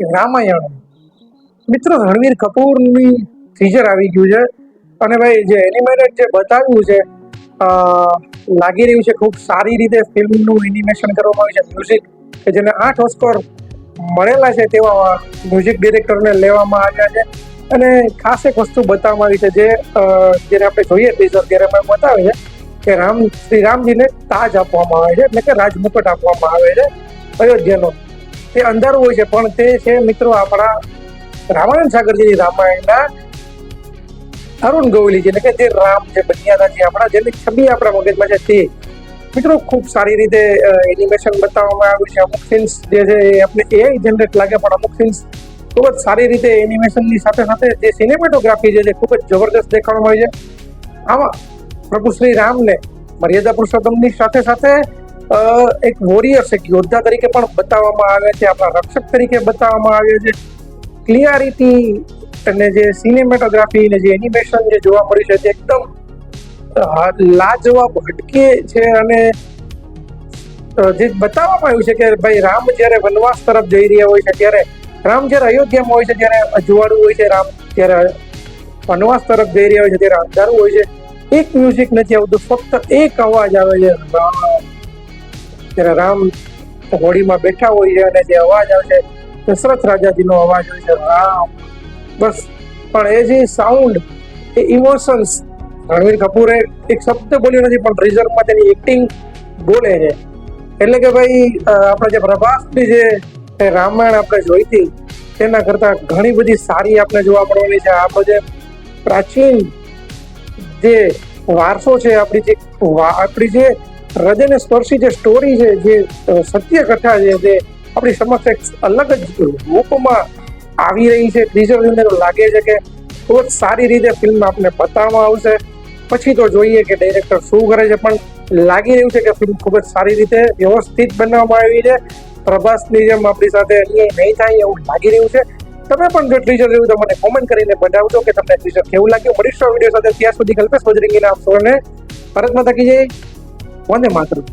રામાયણ મિત્રો રણવીર કપૂરની ટીઝર આવી ગયું છે અને ભાઈ જે એનિમેટેડ જે બતાવ્યું છે લાગી રહ્યું છે ખૂબ સારી રીતે ફિલ્મનું એનિમેશન કરવામાં આવ્યું છે. મ્યુઝિક કે જેને 8 ઓસ્કર મળેલા છે તેવા મ્યુઝિક ડિરેક્ટરને લેવામાં આવ્યા છે અને ખાસ એક વસ્તુ બતાવવામાં આવી છે જેને આપણે જોઈએ ટીઝર ત્યારે એમાં બતાવે છે કે શ્રી રામજીને તાજ આપવામાં આવે છે એટલે કે રાજમુકટ આપવામાં આવે છે અયોધ્યાનો. તે અંધારું હોય છે પણ તે છે મિત્રો આપણા રામાનંદ સાગરજીની રામાયણના અરુણ ગોવિલી એટલે કે જે રામ જે બન્યા છે આપણા જેની છબી આપણા મગજમાં છે તે મિત્રો ખૂબ સારી રીતે એનિમેશન બતાવવામાં આવ્યું છે. અમુક સીન્સ જે છે એ આપણે એઆઈ જનરેટ લાગે પણ અમુક સીન્સ ખૂબ જ સારી રીતે એનિમેશનની સાથે સાથે જે સિનેમેટોગ્રાફી છે ખૂબ જ જબરદસ્ત દેખાડવામાં આવી છે. આમાં પ્રભુ શ્રી રામને મર્યાદા પુરુષોત્તમની સાથે સાથે એક વોરિયર્સ એક યોદ્ધા તરીકે પણ બતાવવામાં આવે છે, આપણા રક્ષક તરીકે બતાવવામાં આવે છે. ક્લિયરિટી અને જે સિનેમેટોગ્રાફી અને જે એનિમેશન જે જોવા મળ્યું છે તે એકદમ લાજવાબ હટકે છે અને જે બતાવવામાં આવ્યું છે કે ભાઈ રામ જ્યારે વનવાસ તરફ જઈ રહ્યા હોય છે ત્યારે રામ જ્યારે અયોધ્યામાં હોય છે ત્યારે અજવાળું હોય છે, રામ જ્યારે વનવાસ તરફ જઈ રહ્યા હોય છે ત્યારે અંધારું હોય છે. એક મ્યુઝિક નથી આવતું, ફક્ત એક અવાજ આવે છે જ્યારે રામ હોડીમાં બેઠા હોય છે અને જે અવાજ આવે છે દશરથ રાજાજીનો અવાજ હોય છે રામ બસ. પણ એ જે સાઉન્ડ એ ઇમોશન્સ રણવીર કપૂરે એક શબ્દ બોલ્યો નથી પણ ટીઝરમાં તેની એક્ટિંગ બોલે છે. એટલે કે ભાઈ આપણે જે પ્રભાસની જે રામાયણ આપણે જોઈતી તેના કરતા ઘણી બધી સારી આપણે જોવા મળવાની છે. આપણો જે પ્રાચીન જે વારસો છે, આપણી જે હૃદયને સ્પર્શી જે સ્ટોરી છે, જે સત્ય કથા છે, જે આપણી સમક્ષ એક અલગ જ રૂપમાં આવી રહી છે. ટીઝર લાગે છે કે ખૂબ જ સારી રીતે ફિલ્મ આપણે બતાવવામાં આવશે. પછી તો જોઈએ કે ડાયરેક્ટર શું કરે છે પણ લાગી રહ્યું છે કે ફિલ્મ ખૂબ જ સારી રીતે વ્યવસ્થિત બનાવવામાં આવી છે. પ્રભાસની જેમ આપણી સાથે અન્યાય નહીં થાય એવું લાગી રહ્યું છે. તમે પણ જો ટીઝર જોયું તો મને કોમેન્ટ કરીને બતાવજો કે તમને ટીઝર કેવું લાગ્યું. મળીશું વિડીયો સાથે, ત્યાં સુધી કલ્પેશ વજરીંગીના આપ સૌને ભારત માતા કી જય, વંદે માતરમ.